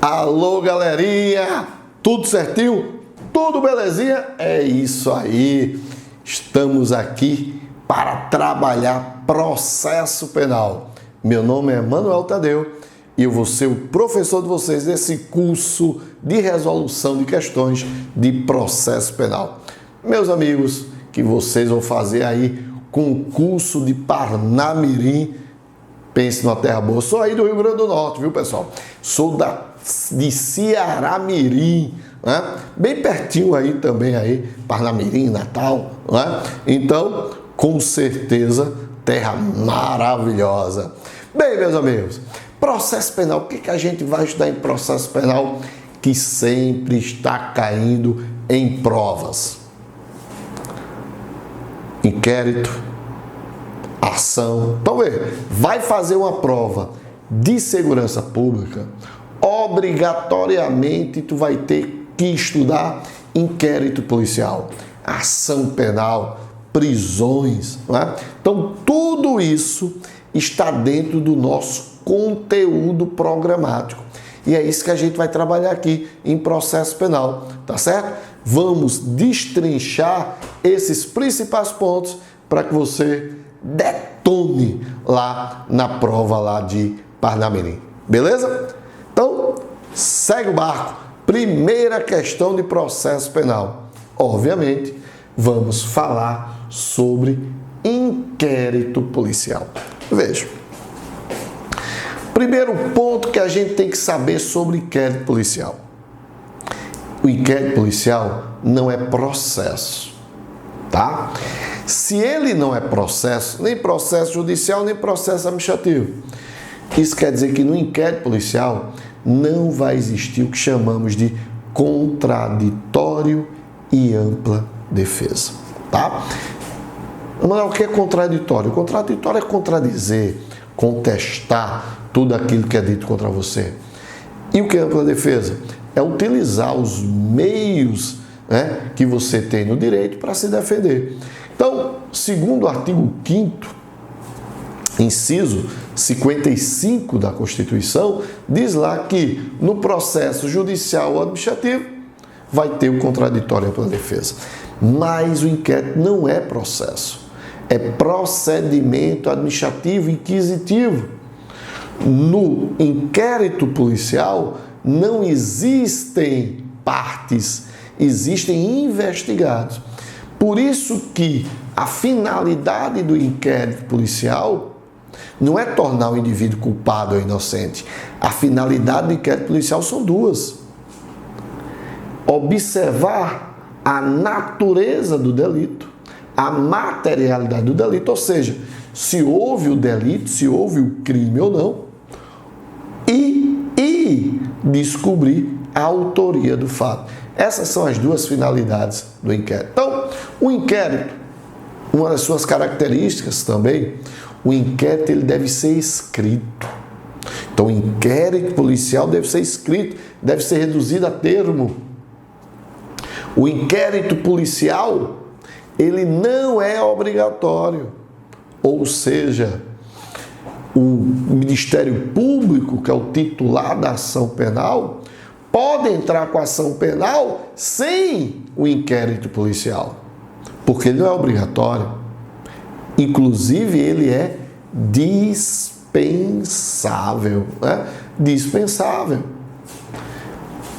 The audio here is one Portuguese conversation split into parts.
Alô, galerinha! Tudo certinho? Tudo belezinha? É isso aí! Estamos aqui para trabalhar processo penal. Meu nome é Manuel Tadeu e eu vou ser o professor de vocês desse curso de resolução de questões de processo penal. Meus amigos, que vocês vão fazer aí concurso de Parnamirim. Pense numa terra boa. Sou aí do Rio Grande do Norte, viu, pessoal? Sou de Ceará-Mirim, né? Bem pertinho aí também, aí, Parnamirim, Natal, né? Então, com certeza, terra maravilhosa. Bem, meus amigos, processo penal. O que a gente vai estudar em processo penal que sempre está caindo em provas? Inquérito, ação. Então, vai fazer uma prova de segurança pública, obrigatoriamente tu vai ter que estudar inquérito policial, ação penal, prisões, não é? Então, tudo isso está dentro do nosso conteúdo programático. E é isso que a gente vai trabalhar aqui em processo penal, tá certo? Vamos destrinchar esses principais pontos para que você detone lá na prova lá de Parnamirim. Beleza? Então, segue o barco. Primeira questão de processo penal. Obviamente, vamos falar sobre inquérito policial. Veja. Primeiro ponto que a gente tem que saber sobre inquérito policial. O inquérito policial não é processo, tá? Se ele não é processo, nem processo judicial, nem processo administrativo, isso quer dizer que no inquérito policial não vai existir o que chamamos de contraditório e ampla defesa, tá? Mas o que é contraditório? Contraditório é contradizer, contestar tudo aquilo que é dito contra você. E o que é ampla defesa? É utilizar os meios, né, que você tem no direito para se defender. Então, segundo o artigo 5º, inciso 55 da Constituição, diz lá que no processo judicial ou administrativo vai ter o contraditório e ampla defesa. Mas o inquérito não é processo, é procedimento administrativo inquisitivo. No inquérito policial não existem partes, existem investigados. Por isso que a finalidade do inquérito policial não é tornar o indivíduo culpado ou inocente. A finalidade do inquérito policial são duas: observar a natureza do delito, a materialidade do delito, ou seja, se houve o delito, se houve o crime ou não, e descobrir a autoria do fato. Essas são as duas finalidades do inquérito. Então, o inquérito, uma das suas características também, o inquérito ele deve ser escrito. Então, o inquérito policial deve ser escrito, deve ser reduzido a termo. O inquérito policial, ele não é obrigatório. Ou seja, o Ministério Público, que é o titular da ação penal, pode entrar com a ação penal sem o inquérito policial, porque ele não é obrigatório. Inclusive, ele é dispensável, né? Dispensável.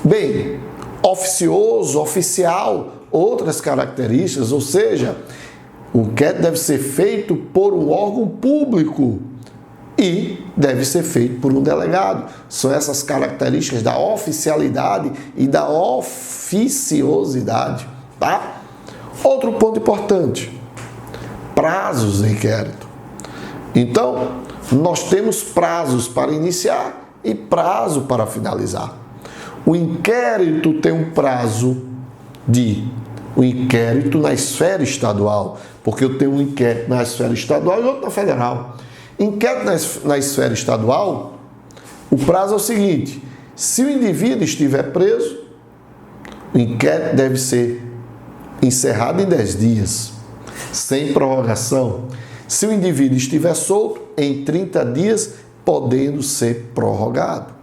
Bem, oficioso, oficial, outras características, ou seja, o inquérito deve ser feito por um órgão público e deve ser feito por um delegado. São essas características da oficialidade e da oficiosidade, tá? Outro ponto importante: prazos de inquérito. Então, nós temos prazos para iniciar e prazo para finalizar. O inquérito tem um prazo o inquérito na esfera estadual, porque eu tenho um inquérito na esfera estadual e outro na federal. Inquérito na esfera estadual, o prazo é o seguinte: se o indivíduo estiver preso, o inquérito deve ser encerrado em 10 dias, sem prorrogação. Se o indivíduo estiver solto, em 30 dias, podendo ser prorrogado.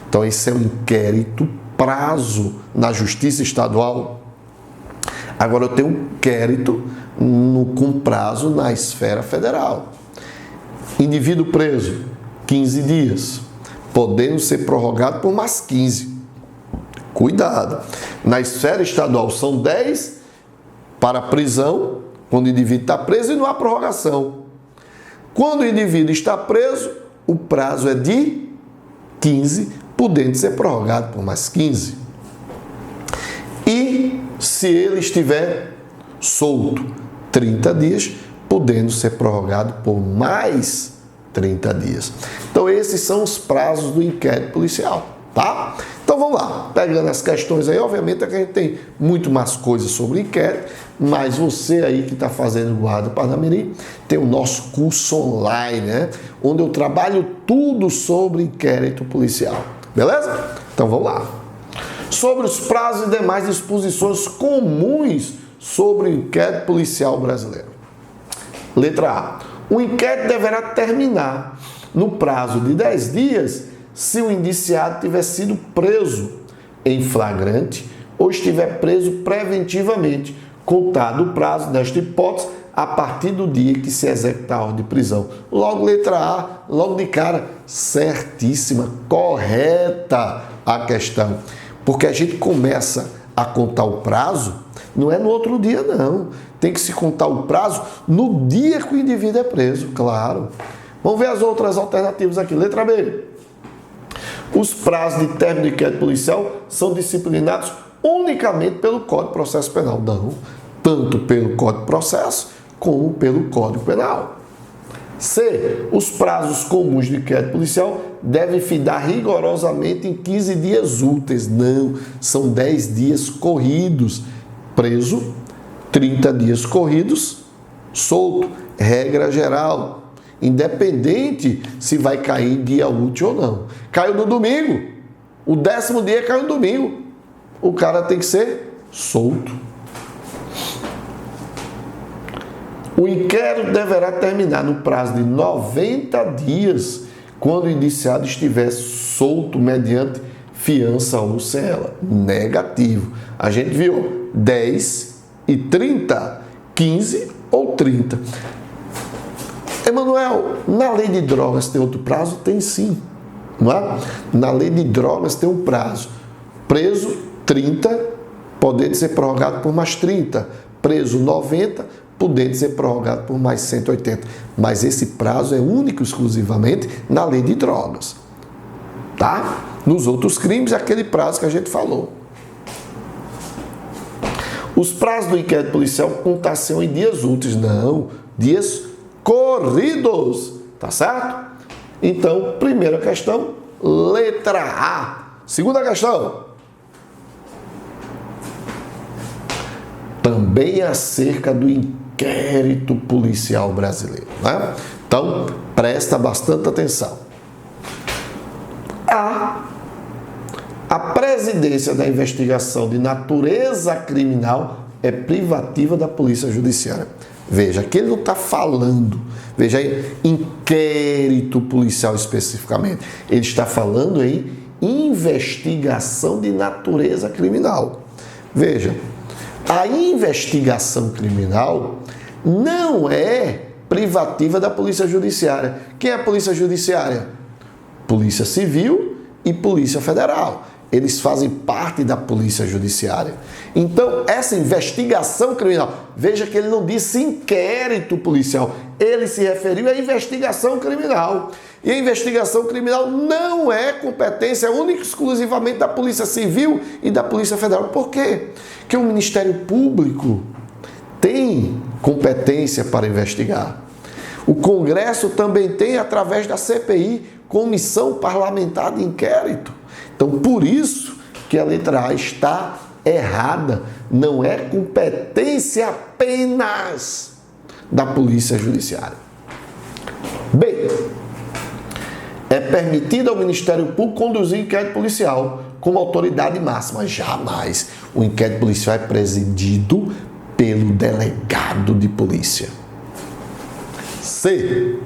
Então, esse é um inquérito prazo na Justiça Estadual. Agora, eu tenho um inquérito com prazo na esfera federal. Indivíduo preso, 15 dias, podendo ser prorrogado por mais 15. Cuidado. Na esfera estadual são 10 para prisão, quando o indivíduo está preso e não há prorrogação. Quando o indivíduo está preso, o prazo é de 15, podendo ser prorrogado por mais 15. E se ele estiver solto, 30 dias, podendo ser prorrogado por mais 30 dias. Então, esses são os prazos do inquérito policial, tá? Então, vamos lá. Pegando as questões aí, obviamente, é que a gente tem muito mais coisas sobre inquérito, mas você aí que está fazendo Guarda Parnamirim, tem o nosso curso online, né? Onde eu trabalho tudo sobre inquérito policial. Beleza? Então, vamos lá. Sobre os prazos e demais disposições comuns sobre o inquérito policial brasileiro. Letra A. O inquérito deverá terminar no prazo de 10 dias se o indiciado tiver sido preso em flagrante ou estiver preso preventivamente, contado o prazo desta hipótese a partir do dia que se executar a ordem de prisão. Logo, letra A, logo de cara, certíssima, correta a questão. Porque a gente começa a contar o prazo, não é no outro dia, não. Tem que se contar o prazo no dia que o indivíduo é preso, claro. Vamos ver as outras alternativas aqui. Letra B. Os prazos de término de inquérito policial são disciplinados unicamente pelo Código de Processo Penal. Não, tanto pelo Código de Processo como pelo Código Penal. C. Os prazos comuns de inquérito policial devem findar rigorosamente em 15 dias úteis. Não, são 10 dias corridos. Preso, 30 dias corridos, solto. Regra geral. Independente se vai cair em dia útil ou não. Caiu no domingo, o 10º dia caiu no domingo. O cara tem que ser solto. O inquérito deverá terminar no prazo de 90 dias, quando o indiciado estiver solto mediante fiança ou sem ela. Negativo. A gente viu 10 e 30, 15 ou 30. Emanuel, na lei de drogas tem outro prazo? Tem sim. Não é? Na lei de drogas tem um prazo. Preso 30, podendo ser prorrogado por mais 30. Preso 90, podendo ser prorrogado por mais 180. Mas esse prazo é único exclusivamente na lei de drogas. Tá? Nos outros crimes é aquele prazo que a gente falou. Os prazos do inquérito policial contar-se em dias úteis. Não, dias corridos. Tá certo? Então, primeira questão, letra A. Segunda questão. Também acerca do inquérito policial brasileiro, né? Então, presta bastante atenção. A presidência da investigação de natureza criminal é privativa da Polícia Judiciária. Veja, aqui ele não está falando, veja aí, inquérito policial especificamente. Ele está falando em investigação de natureza criminal. Veja, a investigação criminal não é privativa da Polícia Judiciária. Quem é a Polícia Judiciária? Polícia Civil e Polícia Federal. Eles fazem parte da Polícia Judiciária. Então, essa investigação criminal, veja que ele não disse inquérito policial, ele se referiu à investigação criminal. E a investigação criminal não é competência única e exclusivamente da Polícia Civil e da Polícia Federal. Por quê? Porque o Ministério Público tem competência para investigar. O Congresso também tem, através da CPI, Comissão Parlamentar de Inquérito. Então, por isso que a letra A está errada. Não é competência apenas da Polícia Judiciária. B. É permitido ao Ministério Público conduzir inquérito policial como autoridade máxima. Jamais. O inquérito policial é presidido pelo delegado de polícia. C.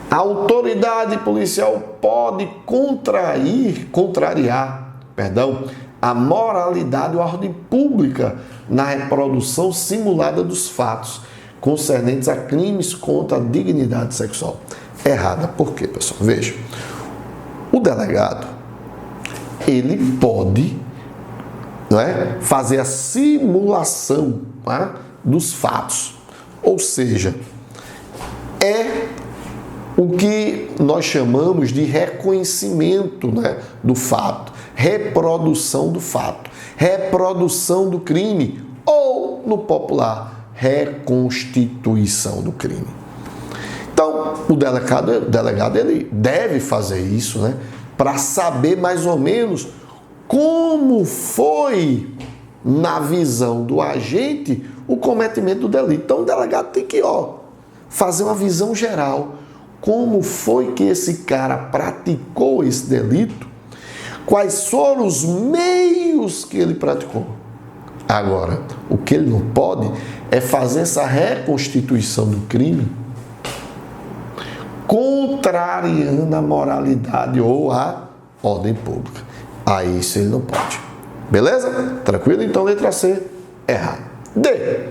A autoridade policial pode contrariar a moralidade ou a ordem pública na reprodução simulada dos fatos concernentes a crimes contra a dignidade sexual. Errada. Por quê, pessoal? Veja, o delegado, ele pode, não é, fazer a simulação, tá, dos fatos. Ou seja, é o que nós chamamos de reconhecimento, né, do fato, reprodução do fato, reprodução do crime ou, no popular, reconstituição do crime. Então, o delegado ele deve fazer isso, né, para saber mais ou menos como foi, na visão do agente, o cometimento do delito. Então, o delegado tem que fazer uma visão geral. Como foi que esse cara praticou esse delito? Quais foram os meios que ele praticou? Agora, o que ele não pode é fazer essa reconstituição do crime contrariando a moralidade ou a ordem pública. Aí isso ele não pode. Beleza? Tranquilo? Então, letra C, errado. D.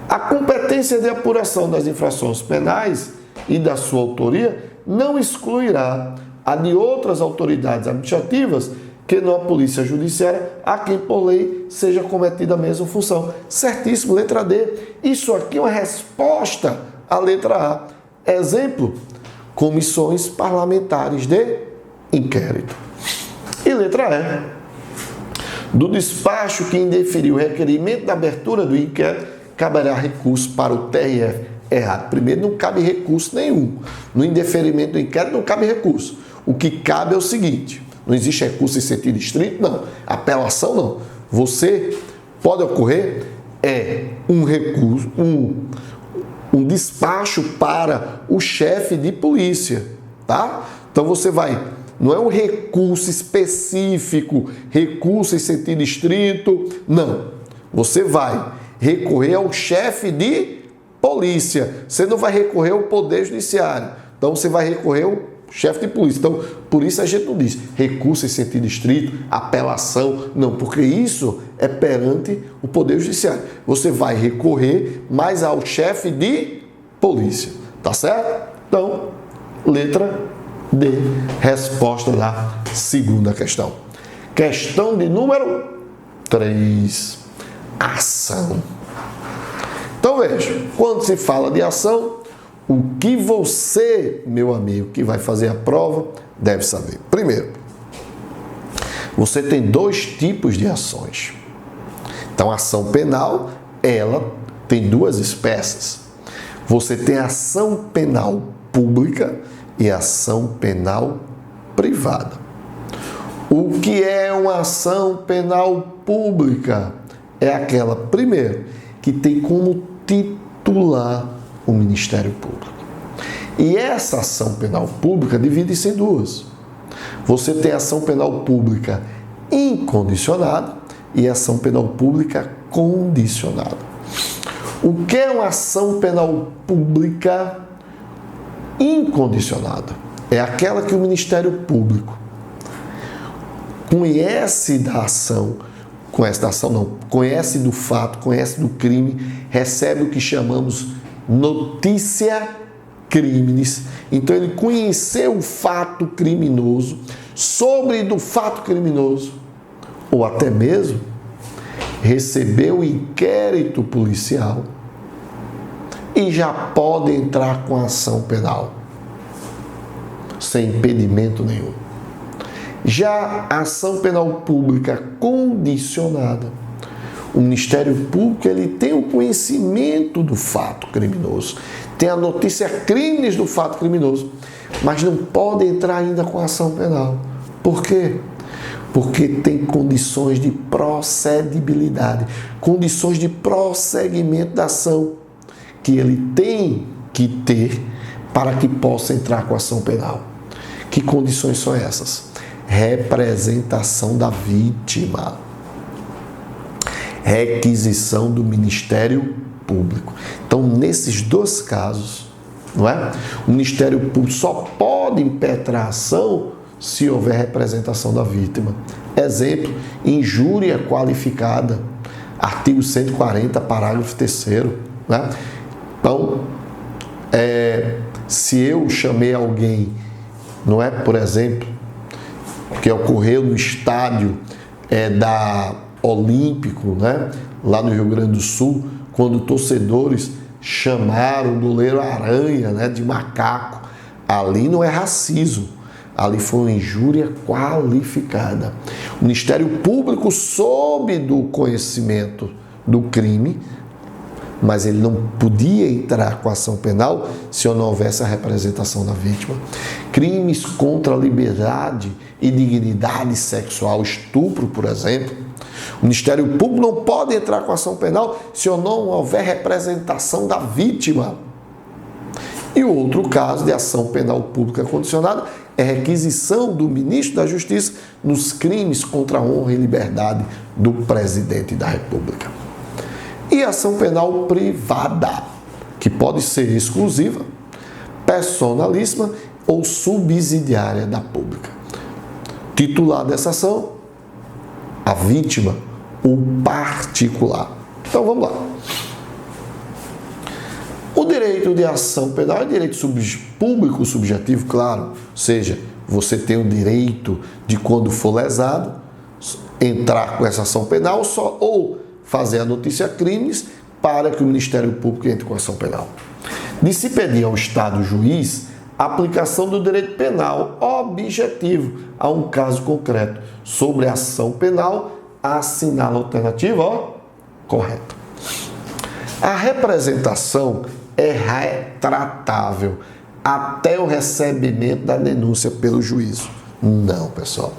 A competência de apuração das infrações penais e da sua autoria não excluirá a de outras autoridades administrativas que não a polícia judiciária, a quem por lei seja cometida a mesma função. Certíssimo, letra D. Isso aqui é uma resposta à letra A. Exemplo, comissões parlamentares de inquérito. E letra E. Do despacho que indeferiu o requerimento da abertura do inquérito, caberá recurso para o TRF. Errado. Primeiro, não cabe recurso nenhum. No indeferimento do inquérito não cabe recurso. O que cabe é o seguinte: não existe recurso em sentido estrito, não. Apelação, não. Você pode ocorrer um recurso, um despacho para o chefe de polícia, tá? Então você vai, não é um recurso específico, recurso em sentido estrito, não. Você vai recorrer ao chefe de polícia. Você não vai recorrer ao Poder Judiciário. Então, você vai recorrer ao chefe de polícia. Então, por isso a gente não diz recurso em sentido estrito, apelação, não, porque isso é perante o Poder Judiciário. Você vai recorrer mais ao chefe de polícia. Tá certo? Então, letra D, resposta da segunda questão. Questão de número 3. Ação. Então veja, quando se fala de ação, o que você, meu amigo, que vai fazer a prova, deve saber. Primeiro, você tem dois tipos de ações. Então, a ação penal, ela tem duas espécies. Você tem a ação penal pública e a ação penal privada. O que é uma ação penal pública? É aquela, primeiro, que tem como titular o Ministério Público. E essa ação penal pública divide-se em duas. Você tem a ação penal pública incondicionada e a ação penal pública condicionada. O que é uma ação penal pública incondicionada? É aquela que o Ministério Público conhece da ação, conhece do fato, conhece do crime, recebe o que chamamos notícia crimes. Então ele conheceu o fato criminoso, sobre do fato criminoso, ou até mesmo recebeu o inquérito policial e já pode entrar com ação penal, sem impedimento nenhum. Já a ação penal pública condicionada, o Ministério Público ele tem o conhecimento do fato criminoso, tem a notícia crimes do fato criminoso, mas não pode entrar ainda com ação penal. Por quê? Porque tem condições de procedibilidade, condições de prosseguimento da ação que ele tem que ter para que possa entrar com ação penal. Que condições são essas? Representação da vítima, requisição do Ministério Público. Então, nesses dois casos, não é? O Ministério Público só pode impetrar ação se houver representação da vítima. Exemplo, injúria qualificada, artigo 140, parágrafo 3º, né? Então, se eu chamei alguém, não é, por exemplo, que ocorreu no estádio da Olímpico, né, lá no Rio Grande do Sul, quando torcedores chamaram o goleiro Aranha, né, de macaco, ali não é racismo, ali foi uma injúria qualificada. O Ministério Público soube do conhecimento do crime, mas ele não podia entrar com ação penal se não houvesse a representação da vítima. Crimes contra a liberdade e dignidade sexual, estupro, por exemplo, o Ministério Público não pode entrar com ação penal se não houver representação da vítima. E o outro caso de ação penal pública condicionada é requisição do ministro da Justiça nos crimes contra a honra e liberdade do presidente da República. E ação penal privada, que pode ser exclusiva, personalíssima ou subsidiária da pública. Titular dessa ação, a vítima, o particular. Então vamos lá. O direito de ação penal é direito público subjetivo, claro. Ou seja, você tem o direito de, quando for lesado, entrar com essa ação penal ou fazer a notícia crimes para que o Ministério Público entre com ação penal. De se pedir ao Estado juiz a aplicação do direito penal objetivo a um caso concreto sobre a ação penal, assinala a alternativa correta. A representação é retratável até o recebimento da denúncia pelo juízo. Não, pessoal.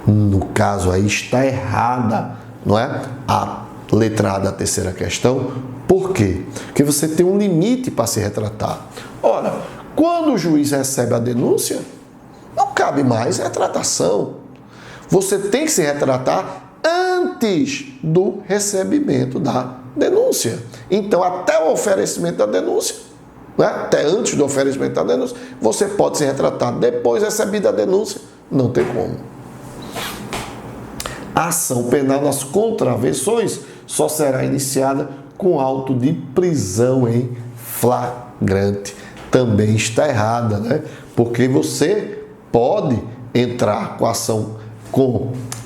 No caso aí está errada, não é? A letra A da terceira questão. Por quê? Porque você tem um limite para se retratar. Ora, quando o juiz recebe a denúncia, não cabe mais retratação. Você tem que se retratar antes do recebimento da denúncia. Então, até o oferecimento da denúncia, né? Até antes do oferecimento da denúncia, você pode se retratar. Depois, recebida a denúncia, não tem como. A ação penal nas contravenções só será iniciada com auto de prisão em flagrante. Também está errada, né? Porque você pode entrar com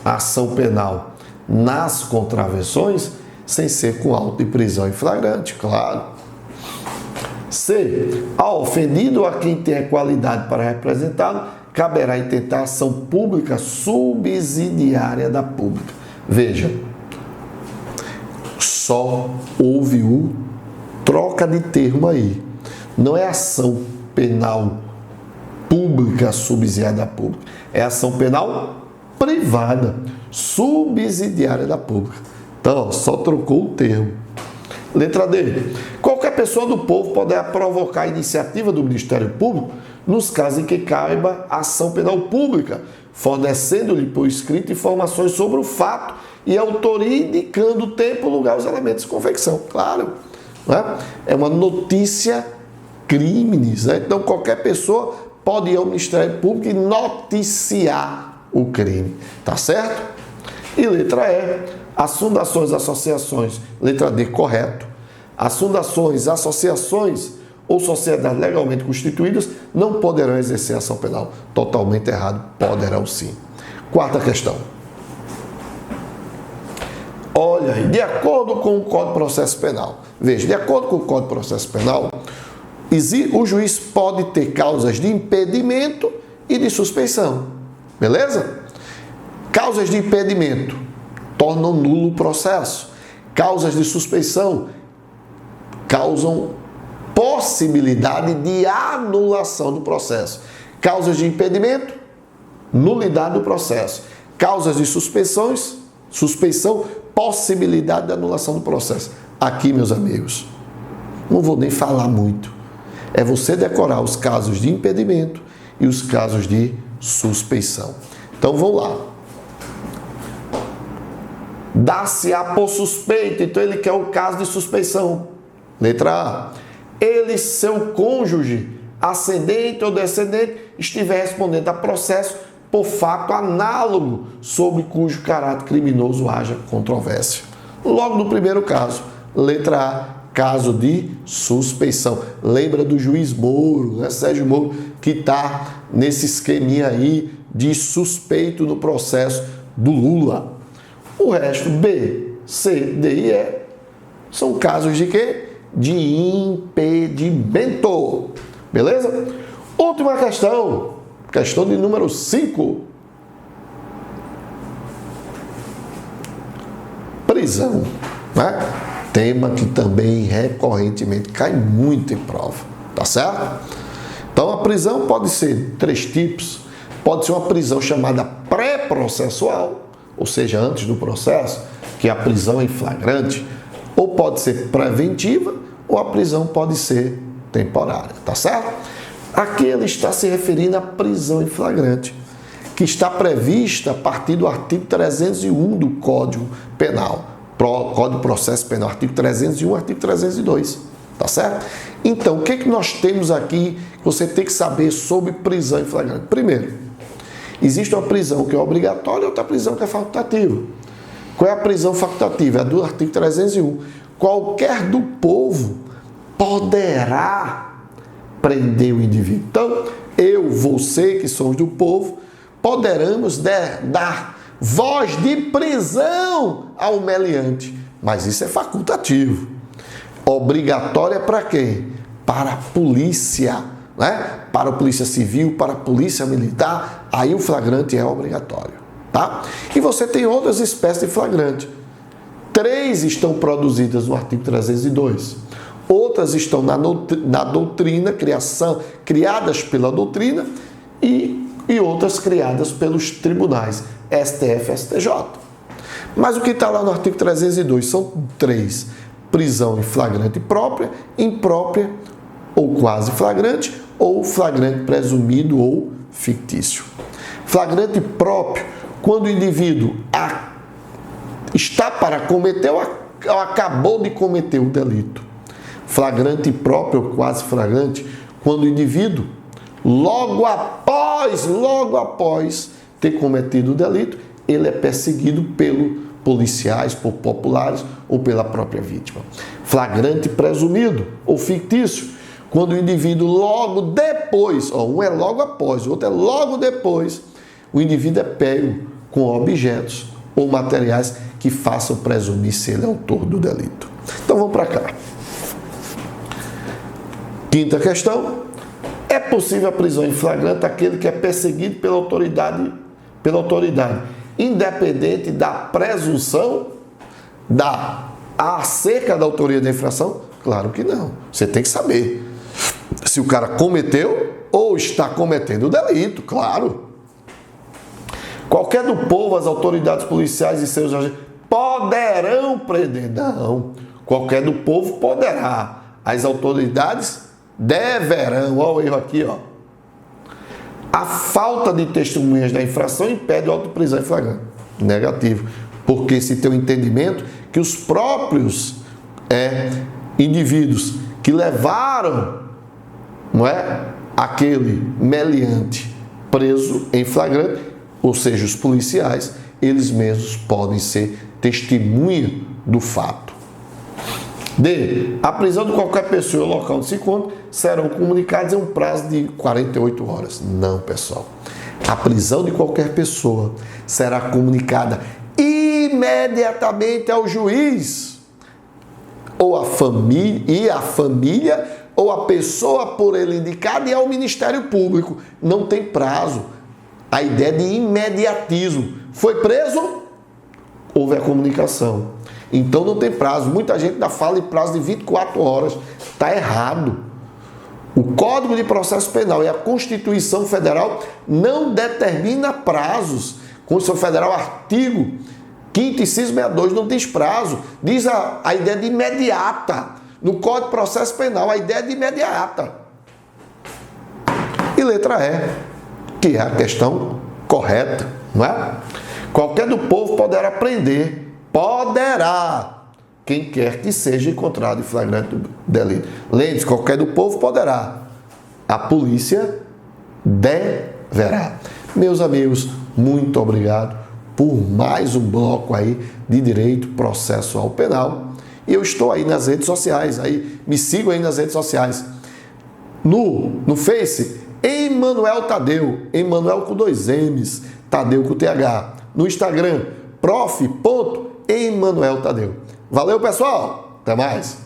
ação penal nas contravenções sem ser com auto de prisão em flagrante, claro. C. Ao ofendido ou a quem tem a qualidade para representá-lo, caberá intentar ação pública subsidiária da pública. Veja, só houve troca de termo aí. Não é ação penal pública subsidiária da pública. É ação penal privada, subsidiária da pública. Então, só trocou o termo. Letra D. Qualquer pessoa do povo poderá provocar a iniciativa do Ministério Público nos casos em que caiba ação penal pública, fornecendo-lhe por escrito informações sobre o fato e autoria, indicando o tempo, lugar, os elementos de convicção. Claro, né? É uma notícia crimes, né? Então qualquer pessoa pode ir ao Ministério Público e noticiar o crime, tá certo? E letra E, as fundações, associações, letra D, correto. As fundações, associações ou sociedades legalmente constituídas não poderão exercer ação penal. Totalmente errado, poderão sim. Quarta questão. Olha aí, de acordo com o Código de Processo Penal, veja, de acordo com o Código de Processo Penal, o juiz pode ter causas de impedimento e de suspeição, beleza? Causas de impedimento tornam nulo o processo. Causas de suspeição causam possibilidade de anulação do processo. Causas de impedimento, nulidade do processo. Causas de suspeição, possibilidade de anulação do processo. Aqui, meus amigos, não vou nem falar muito. É você decorar os casos de impedimento e os casos de suspeição. Então, vamos lá. Dá-se-á por suspeito, então ele quer o caso de suspeição. Letra A. ele, seu cônjuge, ascendente ou descendente, estiver respondendo a processo por fato análogo sobre cujo caráter criminoso haja controvérsia. Logo no primeiro caso, letra A, caso de suspeição. Lembra do juiz Moro, né? Sérgio Moro, que está nesse esqueminha aí de suspeito no processo do Lula. O resto, B, C, D e E, são casos de quê? De impedimento. Beleza? Última questão. Questão de número 5. Prisão, né? Tema que também recorrentemente cai muito em prova, tá certo? Então a prisão pode ser 3 tipos. Pode ser uma prisão chamada pré-processual, ou seja, antes do processo, que é a prisão em flagrante, ou pode ser preventiva, ou a prisão pode ser temporária, tá certo? Aqui ele está se referindo à prisão em flagrante, que está prevista a partir do artigo 301 do Código Penal, Código de Processo Penal, artigo 301, artigo 302, tá certo? Então, o que nós temos aqui que você tem que saber sobre prisão em flagrante? Primeiro, existe uma prisão que é obrigatória e outra prisão que é facultativa. Qual é a prisão facultativa? É a do artigo 301. Qualquer do povo poderá prender o indivíduo. Então, eu, você, que somos do povo, poderemos dar voz de prisão ao meliante. Mas isso é facultativo. Obrigatória para quem? Para a polícia, né? Para a polícia civil, para a polícia militar, aí o flagrante é obrigatório, tá? E você tem outras espécies de flagrante. 3 estão produzidas no artigo 302. Outras estão na doutrina, criadas pela doutrina e outras criadas pelos tribunais, STF e STJ. Mas o que está lá no artigo 302 são 3. Prisão em flagrante própria, imprópria ou quase flagrante, ou flagrante presumido ou fictício. Flagrante próprio, quando o indivíduo está para cometer ou acabou de cometer o delito. Flagrante próprio ou quase flagrante, quando o indivíduo, logo após ter cometido o delito, ele é perseguido pelos policiais, por populares ou pela própria vítima. Flagrante presumido ou fictício, quando o indivíduo logo depois, um é logo após, o outro é logo depois, o indivíduo é pego com objetos ou materiais que façam presumir se ele é autor do delito. Então vamos para cá. Quinta questão. É possível a prisão em flagrante aquele que é perseguido pela autoridade, independente da presunção acerca da autoria da infração? Claro que não. Você tem que saber se o cara cometeu ou está cometendo o delito, claro. Qualquer do povo, as autoridades policiais e seus agentes poderão prender. Não. Qualquer do povo poderá. As autoridades deverão. Olha o erro aqui, ó. A falta de testemunhas da infração impede a autoprisão em flagrante. Negativo. Porque se tem o entendimento que os próprios indivíduos que levaram, não é, aquele meliante preso em flagrante, ou seja, os policiais, eles mesmos podem ser testemunha do fato. D. A prisão de qualquer pessoa no local onde se encontra serão comunicados em um prazo de 48 horas. Não, pessoal. A prisão de qualquer pessoa será comunicada imediatamente ao juiz ou à família ou a pessoa por ele indicada e ao Ministério Público. Não tem prazo. A ideia de imediatismo. Foi preso? Houve a comunicação. Então não tem prazo. Muita gente ainda fala em prazo de 24 horas. Está errado. O Código de Processo Penal e a Constituição Federal não determina prazos. Constituição Federal, artigo 5º, inciso 62, não diz prazo. Diz a ideia de imediata. No Código de Processo Penal, a ideia de imediata. E letra E, que é a questão correta, não é? Qualquer do povo poderá prender. Poderá. quem quer que seja encontrado em flagrante delito. Lembre-se, qualquer do povo poderá, a polícia deverá. Meus amigos, muito obrigado por mais um bloco aí de direito processual penal. E eu estou aí nas redes sociais, aí me sigam aí nas redes sociais. No Face, Emanuel Tadeu, Emanuel com 2 M's, Tadeu com TH. No Instagram, prof.emanuel Tadeu. Valeu, pessoal! Até mais!